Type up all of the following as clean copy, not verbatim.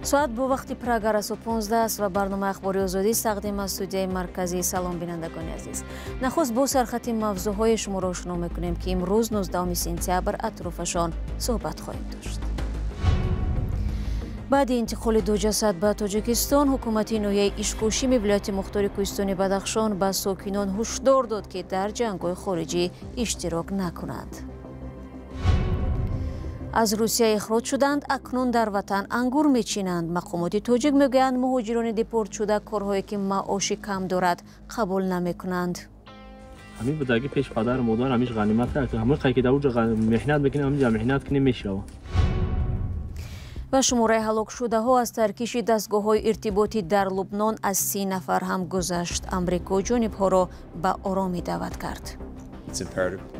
ساعت با وقتی پراگ رسو 15 است و برنامه اخباری آزادی تقدیم از استودیوی مرکزی. سلام بینندگان عزیز. نخست با سرخط موضوعهای شما را آشنا می‌کنیم که امروز 19 سپتامبر اطرافشان صحبت خواهیم داشت. بعد انتقال دو جسد به تاجیکستان، حکومت نویه ایشکوشیم ولایت مختار کوهستانی بدخشان به ساکنان هشدار داد که در جنگ‌های خارجی اشتراک نکنند. از روسیه اخراج شدند، اکنون در وطن انگور میچینند. مقامات تاجیک میگویند مهاجران دیپورت شده کارهایی که معاش کم دارد قبول نمیکنند. همین بدگی پیش پدر مادر همیش غنیمت که همه قایق دوج مهنت بکنه همین مهنت کنه میشه. و شماره هلاک شده ها از ترکیش دستگاه های ارتباطی در لبنان از 30 نفر هم گذشت. امریکا جانب ها را به آرامی دعوت کرد.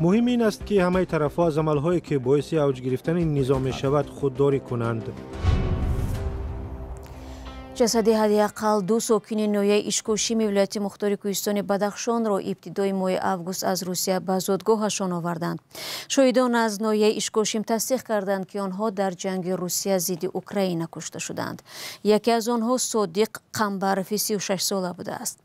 مهم این است که همه طرف‌ها از عمل‌هایی که باعث اوج گرفتن این نظام شود خودداری کنند. جسد حداقل دو ساکن نویه ایشکوشیم ولایت مختار کوهستان بدخشان را ابتدای ماه اوگوست از روسیه به زادگاهشان آوردند. شاهدان از نویه ایشکوشیم تصدیق کردند که آنها در جنگ روسیه ضد اوکراین کشته شدند. یکی از آنها صادق قنبرفی 36 ساله بوده است.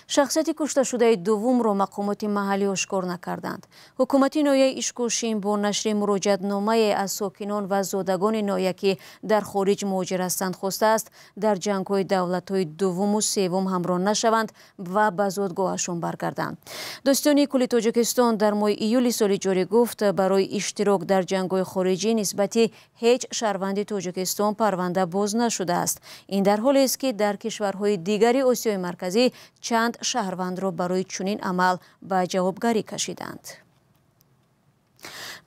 شخصیت کشته شده دوم را مقامات محلی آشکار نکردند. حکومت نویه ایشکوشیم با نشر مراجعت نامه از ساکنان و زادگان نویه که در خارج مهاجر هستند خواسته است در جنگ‌های دولت‌های دوم و سوم همراه نشوند و به زادگاهشان برگردند. داستانی کل تاجیکستان در ماه ایول سال جاری گفت برای اشتراک در جنگ‌های خارجی نسبتی هیچ شهروند تاجیکستان پرونده باز نشده است. این در حالی است که در کشورهای دیگری آسیای مرکزی چند شهروند را برای چنین عمل به جوابگری کشیدند.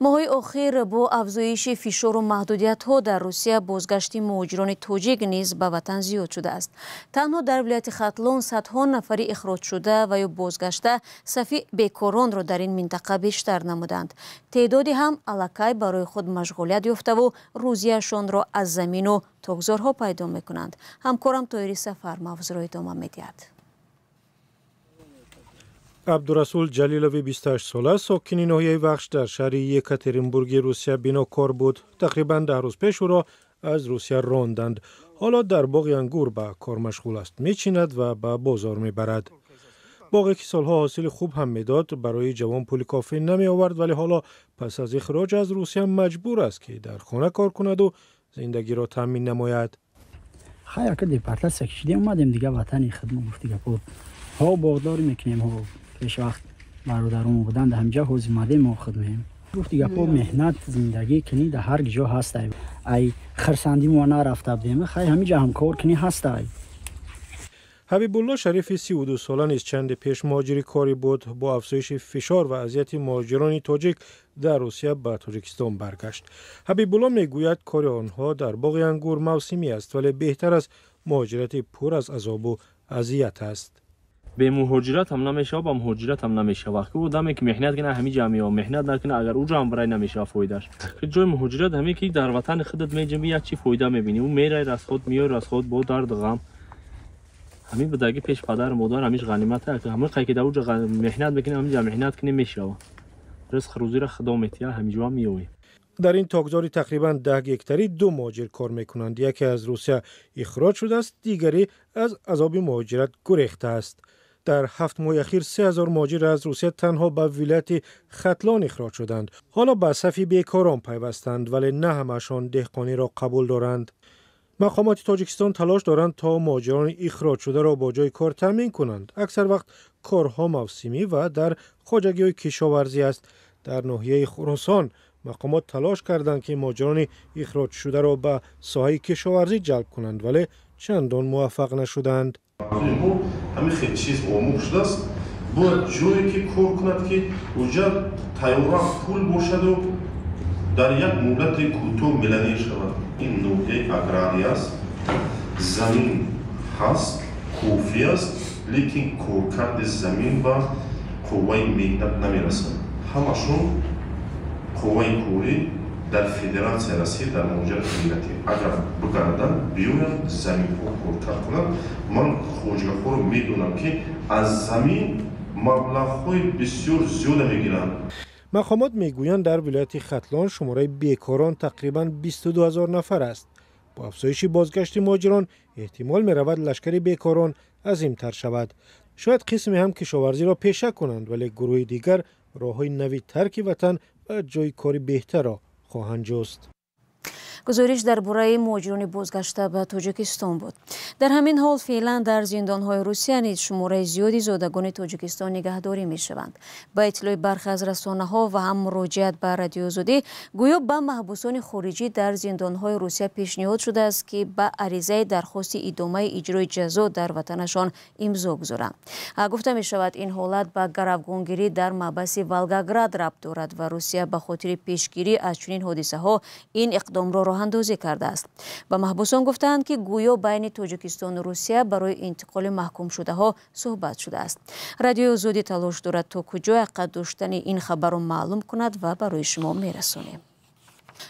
ماه‌های اخیر با افزایش فشار و محدودیت‌ها در روسیه بازگشت مهاجران تاجیک نیز به وطن زیاد شده است. تنها در ولایت ختلون صدها نفری اخراج شده و یا بازگشته صف بیکاران را در این منطقه بیشتر نمودند. تعدادی هم الکی برای خود مشغولیت یافته و روزیشان را از زمین و تاگزارها پیدا می‌کنند. همکارم طاهری سفر موضوع را ادامه می‌دهد. عبدالرسول جلیلوی 28 ساله ساکن ناحیه وخش در شهر یکاترینبورگ روسیه بیناکار بود. تقریبا 10 روز پیش او را از روسیه راندند. حالا در باغ انگور به کار مشغول است، میچیند و به بازار میبرد. باغی که سالها حاصل خوب هم میداد برای جوان پول کافی نمی آورد، ولی حالا پس از اخراج از روسیه مجبور است که در خانه کار کند و زندگی را تامین نماید. خیر که دیپارتمنت کشیدیم اومدیم دیگه وطن خدمت گفت دیگه ها باغداری میکنیم ها پیش وقت برادرمون بودند همجا حوض اومدیم ما خدمیم گفت دیگه پا مهنت زندگی کنی در هر جا هست ای خرسندی ما نرفته بودیم خیلی همینجا هم کار کنی هست ای. حبیب الله شریف 32 ساله نیز چند پیش مهاجر کاری بود. با افزایش فشار و اذیت مهاجران تاجیک در روسیه به تاجیکستان برگشت. حبیب الله میگوید کار آنها در باغ انگور موسمی است، ولی بهتر از مهاجرت پر از عذاب و اذیت است. به مهاجرت هم نمیشه، با مهاجرت هم نمیشه. وقتی آدمی که مهنت کنه همین جامعه مهنت نکنه اگر اونجا هم برای نمیشه فایدهش. جای مهاجرت همین که در وطن خودت میجمی چی فایده میبینی؟ اون میره از خود میاره از خود با درد غم. همین بدگی پیش پدر مادر همیش غنیمت که همه قایق دوج مهنت بکنه همین مهنت کنه میشه. رزق روزی را خدا میتیه همینجا میوی. در این تاگزاری تقریباً 10 هکتاری دو مهاجر کار میکنند. یکی از روسیه اخراج شده است، دیگری از عذاب مهاجرت گریخته است. در 7 ماه اخیر 3000 مهاجر از روسیه تنها به ولایت ختلان اخراج شدند. حالا به صف بیکاران پیوستند، ولی نه همشان دهقانی را قبول دارند. مقامات تاجیکستان تلاش دارند تا مهاجران اخراج شده را با جای کار تامین کنند. اکثر وقت کارها موسمی و در خواجگی‌های کشاورزی است. در ناحیه خراسان مقامات تلاش کردند که مهاجران اخراج شده را به ساحه کشاورزی جلب کنند، ولی چندان موفق نشدند. همین خیلی چیز آموخ شده است. باید جایی که کار کند که اونجا تیاره پول باشد و در یک مدت کوتاه ملانی شود. این نوعی اگراری است. زمین هست، کافی است، لیکن کارکرد زمین و قوه مهنت نمیرسد. همشون قوه کاری در فدراسیون رسید در مهاجرت ملتی. اگر بگردن بیاین زمین ها کار کنند، من خوجگاه رو میدونم که از زمین مبلغ‌های بسیار زیاد میگیرند. مقامات میگویند در ولایت ختلان شماره بیکاران تقریباً 22000 نفر است. با افزایش بازگشت مهاجران احتمال می رود لشکر بیکاران عظیم‌تر شود. شاید قسمی هم کشاورزی را پیشه کنند، ولی گروه دیگر راه‌های نوی ترک وطن و جای کاری بهتر را خواهند جست. گزارش درباره مهاجران بازگشته به تاجیکستان بود. در همین حال فعلا در زندان‌های روسیه نیز شماره زیادی زادگان تاجیکستان نگهداری می‌شوند. با اطلاع برخی از رسانه‌ها و هم مراجعت به رادیو آزادی، گویا به محبوسان خارجی در زندان‌های روسیه پیشنهاد شده است که به عریضه درخواست ادامه اجرای جزا در وطنشان امضا گذارند. گفته می‌شود این حالت به گروگانگیری در محبس ولگاگراد ربط دارد و روسیه به خاطر پیشگیری از چنین حادثه‌ها این اقدام را اندازی کرده است. با محبوسان گفتند که گویا بین تاجیکستان و روسیه برای انتقال محکوم شده ها صحبت شده است. رادیو آزادی تلاش دارد تا کجا حقیقت داشتن این خبر را معلوم کند و برای شما میرسانیم.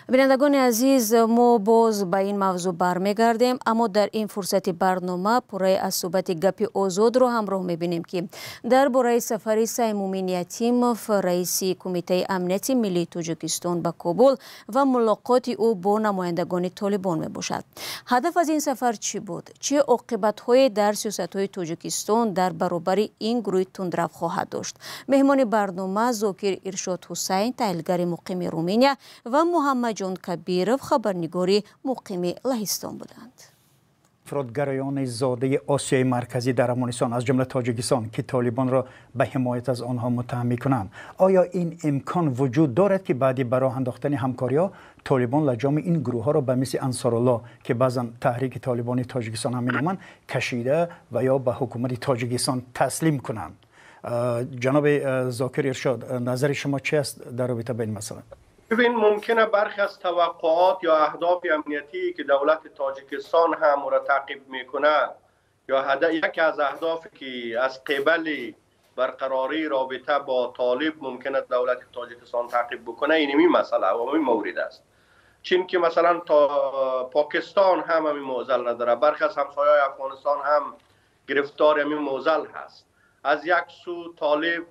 بینندگان عزیز، ما باز به این موضوع برمیگردیم، اما در این فرصت برنامه پرای از صحبت گپ آزاد رو همراه میبینیم که درباره سفر سیمومین یتیموف رئیس کمیته امنیت ملی تاجیکستان به کابل و ملاقات او با نمایندگان طالبان میباشد. هدف از این سفر چی بود؟ چه عاقبت‌هایی در سیاست‌های تاجیکستان در برابر این گروه تندرو خواهد داشت؟ مهمان برنامه زاکر ارشاد حسین، تحلیلگر مقیم رومانیا و محمد جان کبیرов خبرنگاری مقیم لهستان بودند. افرادگرایان زاده آسیای مرکزی در افغانستان از جمله تاجیکستان که طالبان را به حمایت از آنها متهم می‌کنند، آیا این امکان وجود دارد که بعد برای انداختن همکاری‌ها طالبان لجام این گروه‌ها را به مثل انصارالله که بعضا تحریک طالبان تاجیکستان هم می‌نامند کشیده و یا به حکومت تاجیکستان تسلیم کنند؟ جناب زاکر ارشاد، نظر شما چی است در رابطه با این مسئله؟ ببین، ممکنه برخی از توقعات یا اهداف امنیتی که دولت تاجیکستان هم را تعقیب میکنه یا یکی از اهدافی که از قبل برقراری رابطه با طالب ممکنه دولت تاجیکستان تعقیب بکنه، این مسئله و این مورد است. چون که مثلا پاکستان هم این معضل نداره، برخی از همسایه‌های افغانستان هم گرفتار این معضل هست. از یک سو طالب،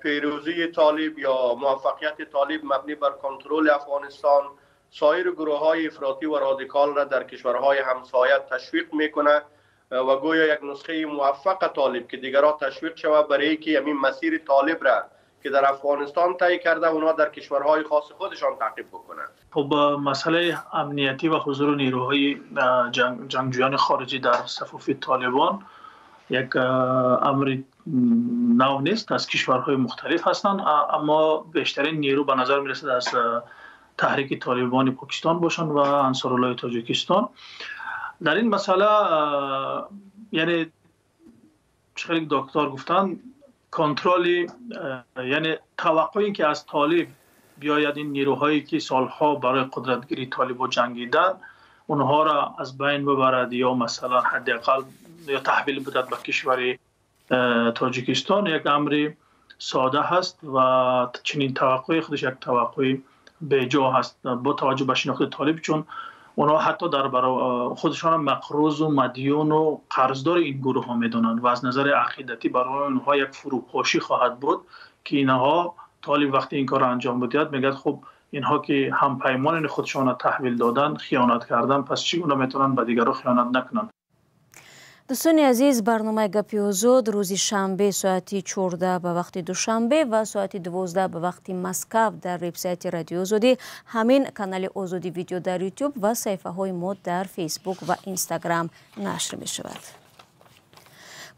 پیروزی طالب یا موفقیت طالب مبنی بر کنترل افغانستان سایر گروه‌های افراطی و رادیکال را در کشورهای همسایه تشویق میکنه و گویا یک نسخه موفق طالب که دیگرها تشویق شود برای که همین مسیر طالب را که در افغانستان طی کرده اونا در کشورهای خاص خودشان تعقیب بکنند. خب مسئله امنیتی و حضور نیروهای جنگجویان خارجی در صفوف طالبان یک امر نو نیست، از کشورهای مختلف هستند، اما بیشترین نیرو به نظر میرسد از تحریک طالبان پاکستان باشند و انصارالله تاجیکستان. در این مسئله یعنی خیلی دکتر گفتن کنترل، یعنی توقعی که از طالب بیاید این نیروهایی که سالها برای قدرتگیری طالب جنگیدن اونها را از بین ببرد یا مثلا حداقل یا تحویل بدهد به کشور تاجیکستان، یک امر ساده هست و چنین توقعی خودش یک توقع بیجا هست با توجه به شناخت طالب، چون اونها حتی در خودشان مقروض و مدیون و قرضدار این گروه ها میدونند و از نظر عقیدتی برای اونها یک فروپاشی خواهد بود که اینها طالب وقتی این کار را انجام بدهد میگه خب اینها که هم پیمان خودشان را تحویل دادن خیانت کردن، پس چگونه میتونن به دیگران خیانت نکنن؟ دوستان عزیز، برنامه گپی آزاد روز شنبه ساعت 14 به وقت دوشنبه و ساعت 12 به وقت مسکو در وبسایت رادیو آزادی، همین کانال آزادی ویدیو در یوتیوب و صفحه های ما در فیسبوک و اینستاگرام نشر می شود.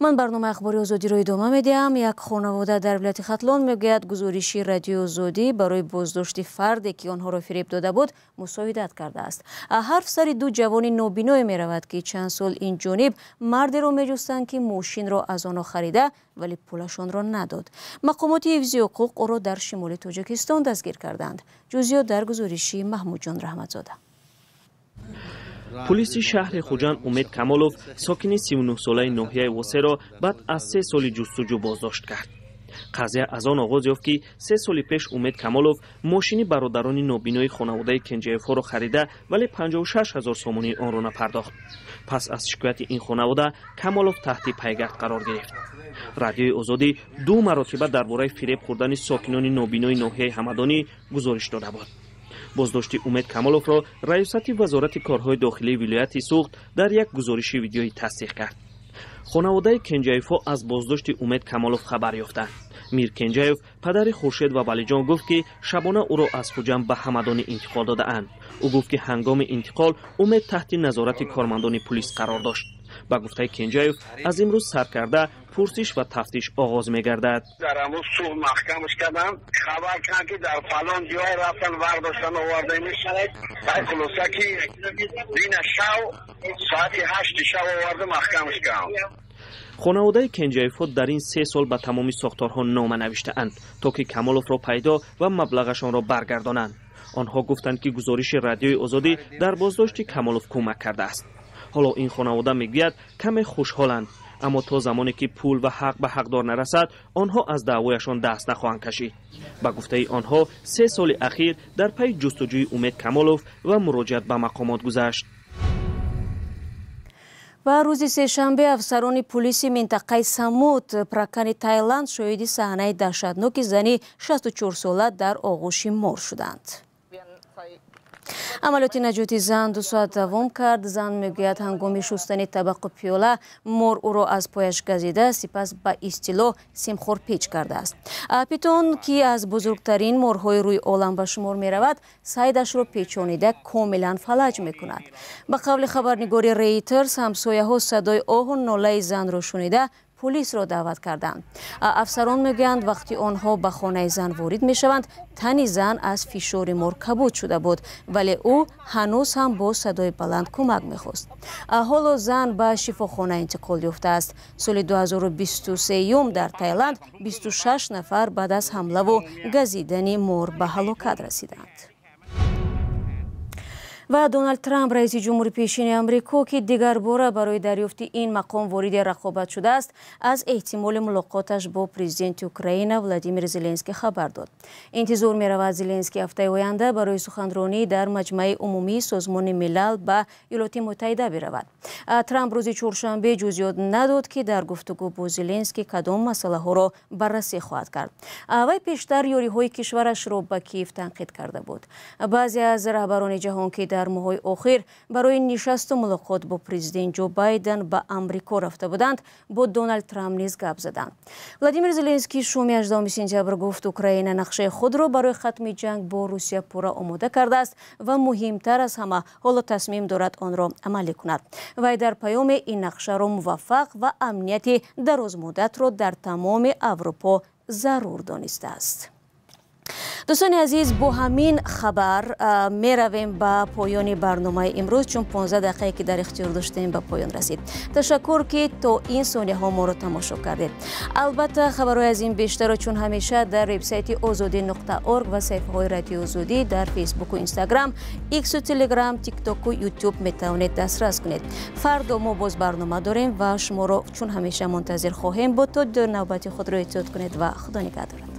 من برنامه اخباری آزادی را ادامه میدهم. یک خانواده در ولایت ختلان میگوید گزارشی رادیو آزادی برای بازداشت فردی که آنها را فریب داده بود مساعدت کرده است. حرف سر دو جوان نابینا می رود که چند سال این جانب مردی را میجستند که ماشین را از آنها خریده ولی پولشان را نداد. مقامات حفظی حقوق او را در شمال تاجیکستان دستگیر کردند. جزئیات در گزارشی محمود جان رحمتزاده. پلیس شهر خوجند امید کمالوف ساکن 39 ساله ناحیه واسه را بعد از 3 سال جستجو بازداشت کرد. قضیه از آن آغاز یافت که 3 سال پیش امید کمالوف ماشین برادران نابینای خانواده کنجیف را خریده ولی 56,000 سومانی آن را نپرداخت. پس از شکایت این خانواده کمالوف تحت پیگرد قرار گرفت. رادیوی آزادی 2 مرتبه درباره فریب خوردن ساکنان نابینای ناحیه همدانی گزارش داده بود. بازداشت امید کمالوف را رئیست وزارت کارهای داخلی ولایت سوخت در یک گزارش ویدیویی تصدیق کرد. خانواده کنجایف‌ها از بازداشت امید کمالوف خبر یافتند. میر کنجایف پدر خورشید و ولیجان گفت که شبانه او را از خوجند به همدان انتقال داده‌اند. او گفت که هنگام انتقال امید تحت نظارت کارمندان پلیس قرار داشت. با گفته کنجایف از امروز سرکرده پرسش و تفتیش آغاز می‌گردد. در امروز صبح محکمش کردم، خبر کردن که در فلان جای رفتن برداشتن آورده میشد. در خلاصه که دین شب ساعت 8 شب آورده محکمش کردم. خانواده کنجایف در این 3 سال به تمامی ساختارها نامه نوشته‌اند تا که کمالوف را پیدا و مبلغشان را برگردانند. آنها گفتند که گزارش رادیوی آزادی در بازداشت کمالوف کمک کرده است. حالا این خانواده میگوید کمی خوشحالند، اما تا زمانی که پول و حق به حقدار نرسد آنها از دعوایشان دست نخواهند کشید. با گفته آنها 3 سال اخیر در پی جستجوی امید کمالوف و مراجعت به مقامات گذشت. و روز سه‌شنبه افسران پلیس منطقه سموت پراکن تایلند شاهد صحنه دهشتناک زنی 64 ساله در آغوش مار شدند. عملیات نجاتی زن 2 ساعت دوام کرد. زن میگوید هنگام شستن طبق و پیاله مار او را از پایش گزیده سپس به اصطلاح سیمخور پیچ کرده است. پیتون که از بزرگترین مارهای روی عالم به شمار می رود سایدش را پیچانیده کاملا فلج می کند. به قول خبرنگار ریترز همسایه ها صدای آه و ناله زن را شنیده پلیس را دعوت کردند. افسران میگویند وقتی آنها به خانه زن وارد میشوند تن زن از فشار مار کبود شده بود ولی او هنوز هم با صدای بلند کمک میخواست. حالا زن به شفاخانه انتقال یافته است. سال 2023 در تایلند 26 نفر بعد از حمله و گزیدن مار به هلاکت رسیدند. و دونالد ترامپ رئیس جمهوری پیشین آمریکا که دیگر باره برای دریافت این مقام وارد رقابت شده است از احتمال ملاقاتش با پرزیدنت اوکراین ولادیمیر زلنسکی خبر داد. انتظار می رود زلنسکی هفته آینده برای سخنرانی در مجمع عمومی سازمان ملل به ایالات متحده برود. ترامپ روز چهارشنبه جزئیات نداد که در گفتگو با زلنسکی کدام مسئله ها را بررسی خواهد کرد. وی پیشتر یاری‌های کشورش را به کیف تنقید کرده بود. بعضی از رهبران جهان که در ماه‌های اخیر برای نشست و ملاقات با پرزیدنت جو بایدن به آمریکا رفته بودند با دونالد ترامپ نیز گپ زدند. ولادیمیر زلنسکی شومی 18 سپتامبر گفت اوکراین نقشه خود را برای ختم جنگ با روسیه پورا آماده کرده است و مهمتر از همه حالا تصمیم دارد آن را عملی کند. وی در پیام این نقشه را موفق و امنیتی درازمدت را در تمام اروپا ضرور دانسته است. دوستان عزیز با همین خبر می رویم به پایان برنامه امروز چون 15 دقیقه که در اختیار داشتیم به پایان رسید. تشکر که تا این ثانیه ها ما را تماشا کردید. البته خبرهای از این بیشتر چون همیشه در وبسایت azadi.org و صفحه های رادیو آزادی در فیسبوک و اینستاگرام، ایکس و تلگرام، تیک تاک و یوتیوب می توانید دسترس کنید. فردا ما باز برنامه داریم و شما را چون همیشه منتظر خواهیم بود. تا در نوبت خود را اطاعت کنید و خدا نگهدار.